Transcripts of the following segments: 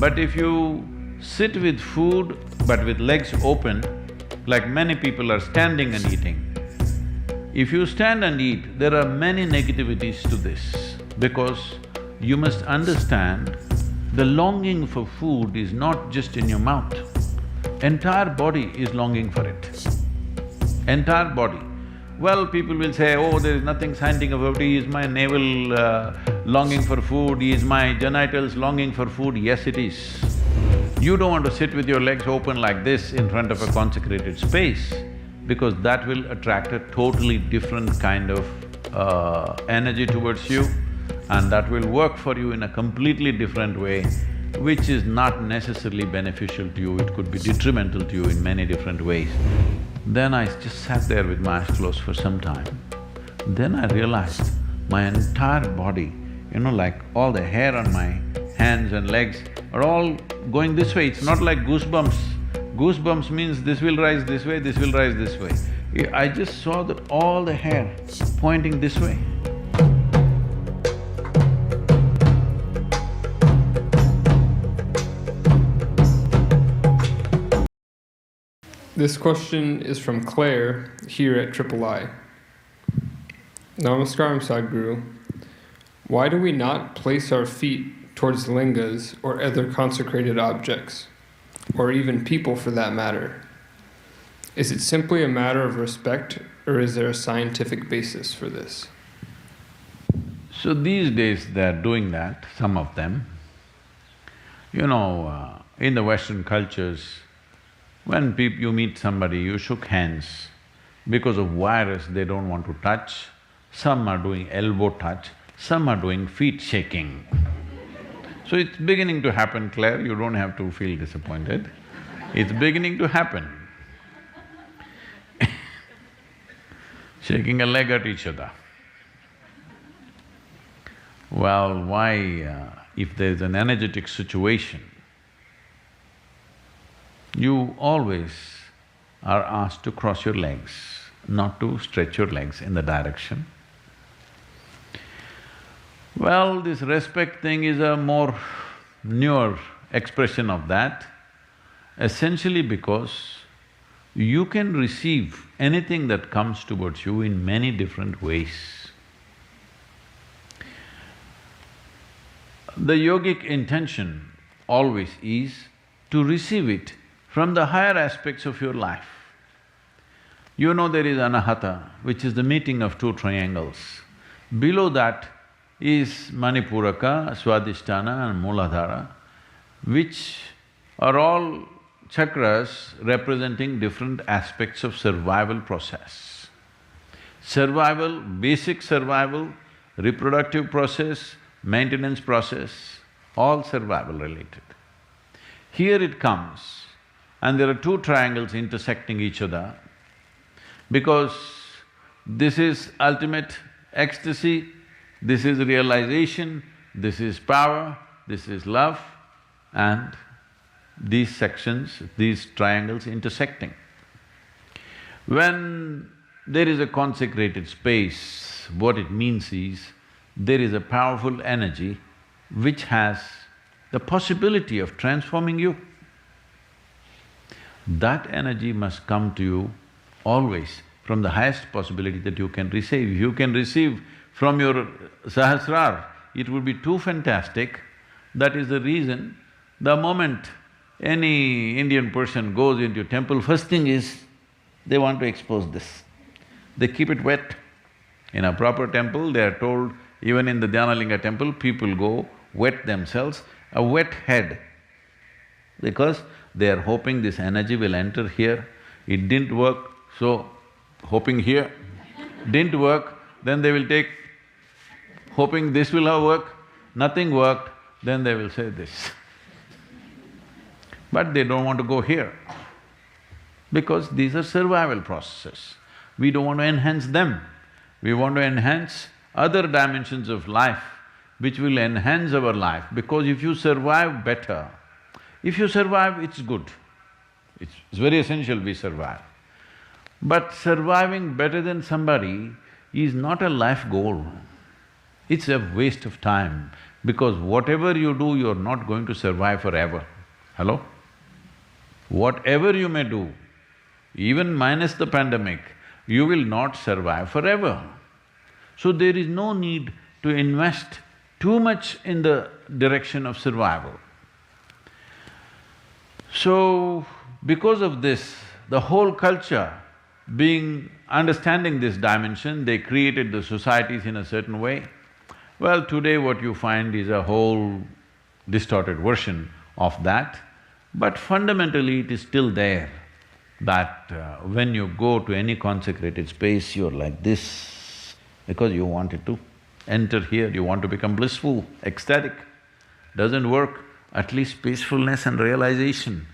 But if you sit with food but with legs open, like many people are standing and eating, if you stand and eat, there are many negativities to this because you must understand the longing for food is not just in your mouth, entire body is longing for it, entire body. Well, people will say, oh, there is nothing scientific about it, is my navel longing for food, is my genitals longing for food? Yes, it is. You don't want to sit with your legs open like this in front of a consecrated space because that will attract a totally different kind of energy towards you and that will work for you in a completely different way, which is not necessarily beneficial to you, it could be detrimental to you in many different ways. Then I just sat there with my eyes closed for some time. Then I realized my entire body, like all the hair on my hands and legs are all going this way. It's not like goosebumps. Goosebumps means this will rise this way, this will rise this way. I just saw that all the hair pointing this way. This question is from Claire here at III. Namaskaram, Sadhguru. Why do we not place our feet towards lingas or other consecrated objects, or even people for that matter? Is it simply a matter of respect, or is there a scientific basis for this? So these days they're doing that, some of them. In the Western cultures, when you meet somebody, you shook hands. Because of virus, they don't want to touch. Some are doing elbow touch, some are doing feet shaking. So it's beginning to happen, Claire, you don't have to feel disappointed. It's beginning to happen. Shaking a leg at each other. Well, why, if there's an energetic situation, you always are asked to cross your legs, not to stretch your legs in the direction. Well, this respect thing is a more newer expression of that, essentially because you can receive anything that comes towards you in many different ways. The yogic intention always is to receive it from the higher aspects of your life. There is anahata, which is the meeting of two triangles. Below that is manipuraka, swadhisthana and muladhara, which are all chakras representing different aspects of survival process. Survival, basic survival, reproductive process, maintenance process, all survival related. Here it comes, and there are two triangles intersecting each other because this is ultimate ecstasy, this is realization, this is power, this is love, and these sections, these triangles intersecting. When there is a consecrated space, what it means is there is a powerful energy which has the possibility of transforming you. That energy must come to you always from the highest possibility that you can receive. If you can receive from your sahasrar, it would be too fantastic. That is the reason, the moment any Indian person goes into a temple, first thing is, they want to expose this. They keep it wet. In a proper temple, they are told, even in the Dhyanalinga temple, people go wet themselves, a wet head, because they are hoping this energy will enter here. It didn't work, so hoping here. Didn't work, then they will take, hoping this will have worked, nothing worked, then they will say this. But they don't want to go here, because these are survival processes. We don't want to enhance them. We want to enhance other dimensions of life which will enhance our life, because if you survive better, if you survive, it's good. It's very essential we survive. But surviving better than somebody is not a life goal. It's a waste of time. Because whatever you do, you're not going to survive forever. Hello? Whatever you may do, even minus the pandemic, you will not survive forever. So there is no need to invest too much in the direction of survival. So, because of this, the whole culture understanding this dimension, they created the societies in a certain way. Well, today what you find is a whole distorted version of that, but fundamentally it is still there that when you go to any consecrated space, you're like this because you wanted to enter here, you want to become blissful, ecstatic. Doesn't work, at least peacefulness and realization,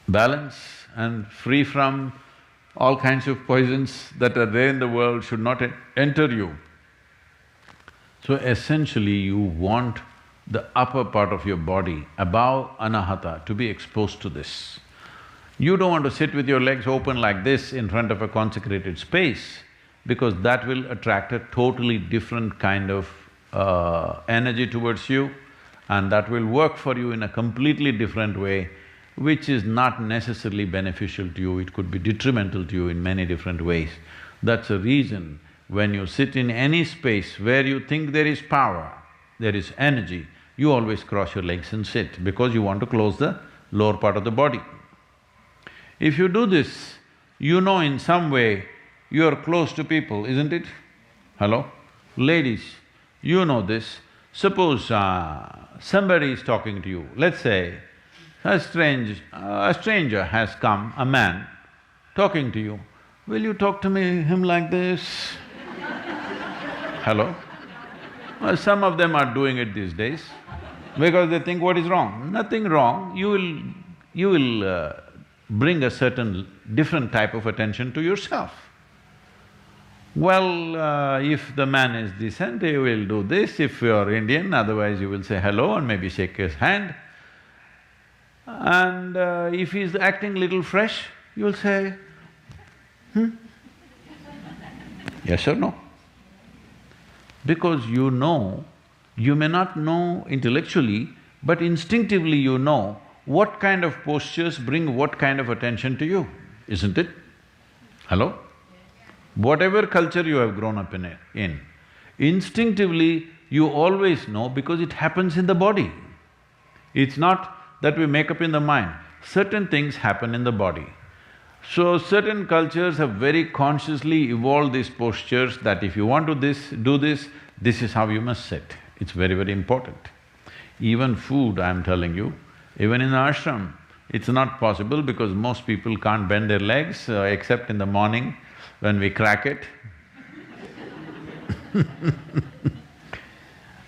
balance and free from all kinds of poisons that are there in the world should not enter you. So essentially you want the upper part of your body, above anahata, to be exposed to this. You don't want to sit with your legs open like this in front of a consecrated space, because that will attract a totally different kind of energy towards you, and that will work for you in a completely different way, which is not necessarily beneficial to you, it could be detrimental to you in many different ways. That's the reason when you sit in any space where you think there is power, there is energy, you always cross your legs and sit because you want to close the lower part of the body. If you do this, you know in some way you are close to people, isn't it? Hello? Ladies, you know this. Suppose somebody is talking to you, let's say a stranger has come, a man, talking to you. Will you talk to him like this? Hello? Well, some of them are doing it these days because they think what is wrong? Nothing wrong, you will bring a certain different type of attention to yourself. Well, if the man is decent, he will do this, if you are Indian, otherwise you will say hello and maybe shake his hand. And if he's acting little fresh, you'll say, yes or no? Because you know, you may not know intellectually, but instinctively you know what kind of postures bring what kind of attention to you, isn't it? Hello? Whatever culture you have grown up in, instinctively you always know because it happens in the body. It's not that we make up in the mind, certain things happen in the body. So certain cultures have very consciously evolved these postures that if you want to do this is how you must sit. It's very, very important. Even food, I'm telling you, even in the ashram, it's not possible because most people can't bend their legs except in the morning when we crack it.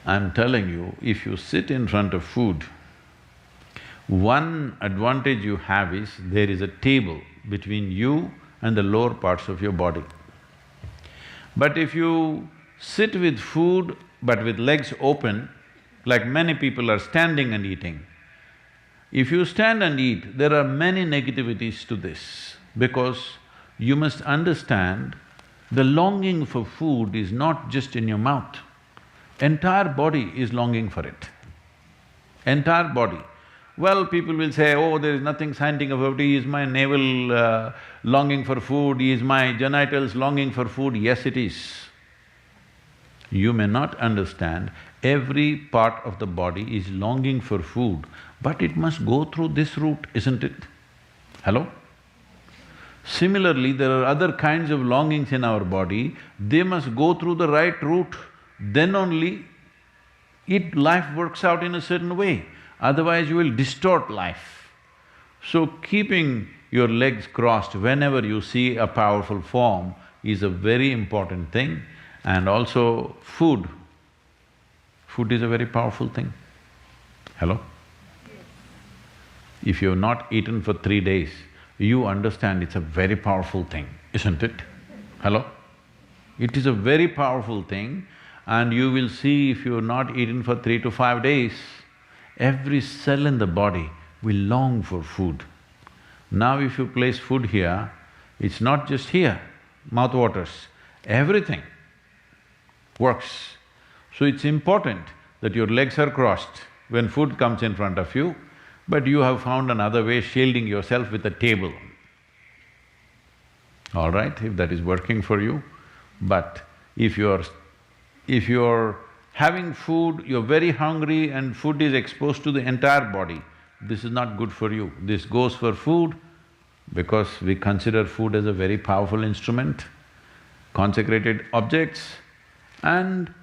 I'm telling you, if you sit in front of food, one advantage you have is there is a table between you and the lower parts of your body. But if you sit with food but with legs open, like many people are standing and eating, if you stand and eat, there are many negativities to this because you must understand the longing for food is not just in your mouth, entire body is longing for it, entire body. Well, people will say, oh, there is nothing scientific about it, is my navel longing for food, is my genitals longing for food? Yes, it is. You may not understand, every part of the body is longing for food, but it must go through this route, isn't it? Hello? Similarly, there are other kinds of longings in our body, they must go through the right route, then only life works out in a certain way. Otherwise you will distort life. So keeping your legs crossed whenever you see a powerful form is a very important thing. And also food. Food is a very powerful thing. Hello? If you have not eaten for 3 days, you understand it's a very powerful thing, isn't it? Hello? It is a very powerful thing, and you will see if you have not eaten for 3 to 5 days, every cell in the body will long for food. Now if you place food here, it's not just here, mouth waters, everything works. So it's important that your legs are crossed when food comes in front of you, but you have found another way shielding yourself with a table. All right, if that is working for you. But if you're having food, you're very hungry and food is exposed to the entire body, this is not good for you. This goes for food because we consider food as a very powerful instrument, consecrated objects, and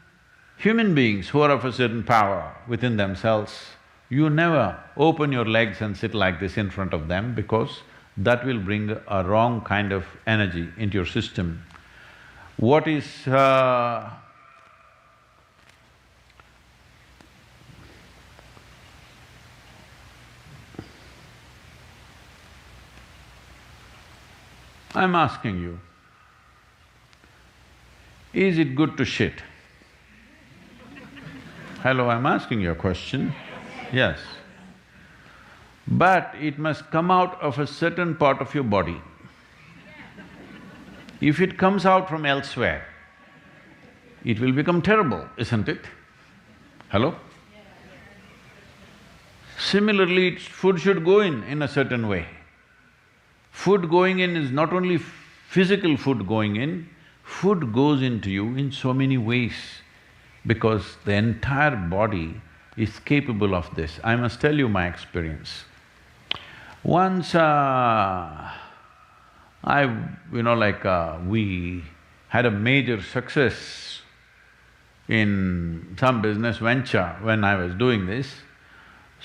human beings who are of a certain power within themselves, you never open your legs and sit like this in front of them because that will bring a wrong kind of energy into your system. What is… I'm asking you, is it good to shit? Hello, I'm asking you a question. Yes. But it must come out of a certain part of your body. If it comes out from elsewhere, it will become terrible, isn't it? Hello? Similarly, food should go in a certain way. Food going in is not only physical food going in, food goes into you in so many ways because the entire body is capable of this. I must tell you my experience. Once we had a major success in some business venture when I was doing this.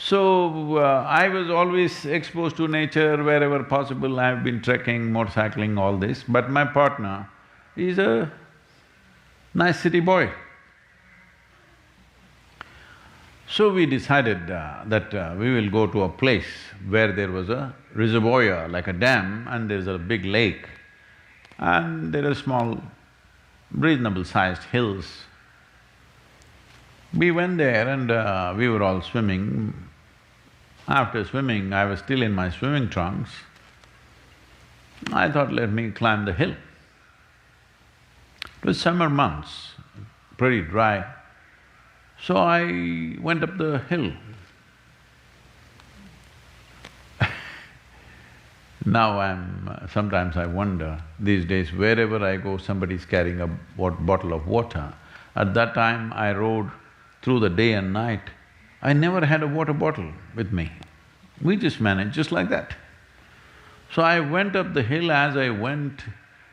So, I was always exposed to nature wherever possible. I've been trekking, motorcycling, all this, but my partner is a nice city boy. So we decided that we will go to a place where there was a reservoir, like a dam, and there's a big lake, and there are small, reasonable-sized hills. We went there and we were all swimming. After swimming, I was still in my swimming trunks. I thought, let me climb the hill. It was summer months, pretty dry. So I went up the hill. Now sometimes I wonder, these days wherever I go, somebody's carrying a bottle of water. At that time, I rode through the day and night. I never had a water bottle with me. We just managed just like that. So I went up the hill. As I went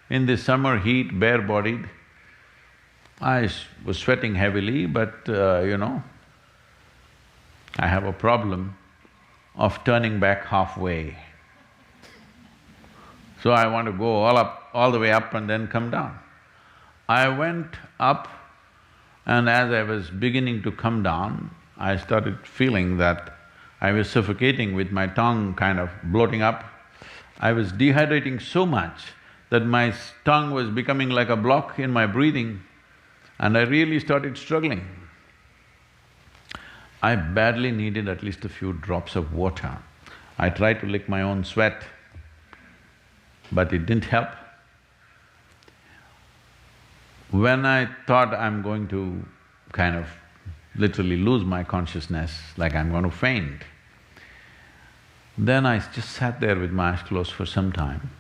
in the summer heat, bare-bodied, I was sweating heavily, but I have a problem of turning back halfway. So I want to go all the way up and then come down. I went up, and as I was beginning to come down, I started feeling that I was suffocating with my tongue kind of bloating up. I was dehydrating so much that my tongue was becoming like a block in my breathing, and I really started struggling. I badly needed at least a few drops of water. I tried to lick my own sweat, but it didn't help. When I thought I'm going to kind of literally lose my consciousness, like I'm going to faint, then I just sat there with my eyes closed for some time.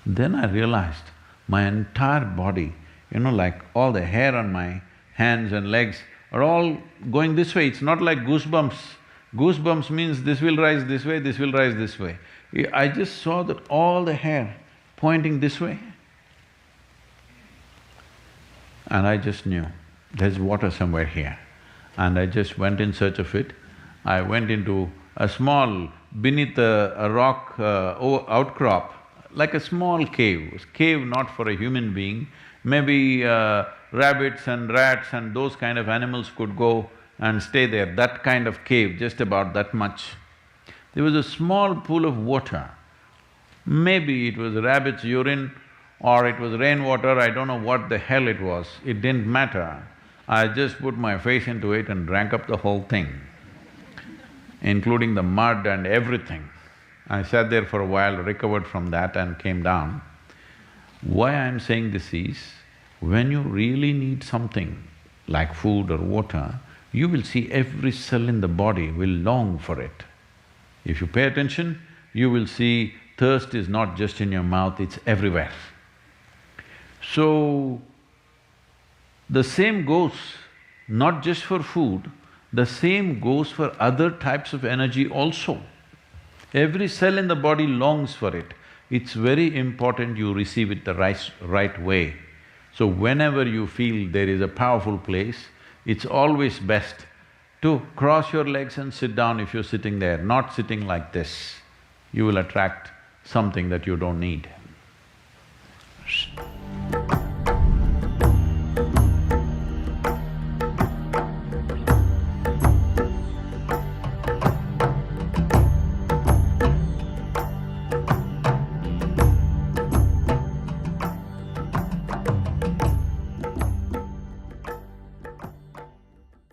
Then I realized my entire body, like all the hair on my hands and legs are all going this way. It's not like goosebumps. Goosebumps means this will rise this way, this will rise this way. I just saw that all the hair pointing this way. And I just knew, there's water somewhere here. And I just went in search of it. I went into a small, beneath a rock outcrop, like a small cave. Cave not for a human being, maybe rabbits and rats and those kind of animals could go and stay there, that kind of cave, just about that much. There was a small pool of water. Maybe it was rabbit's urine or it was rainwater, I don't know what the hell it was, it didn't matter. I just put my face into it and drank up the whole thing, including the mud and everything. I sat there for a while, recovered from that and came down. Why I'm saying this is, when you really need something, like food or water, you will see every cell in the body will long for it. If you pay attention, you will see thirst is not just in your mouth, it's everywhere. So, the same goes not just for food, the same goes for other types of energy also. Every cell in the body longs for it. It's very important you receive it the right way. So whenever you feel there is a powerful place, it's always best to cross your legs and sit down if you're sitting there, not sitting like this. You will attract something that you don't need.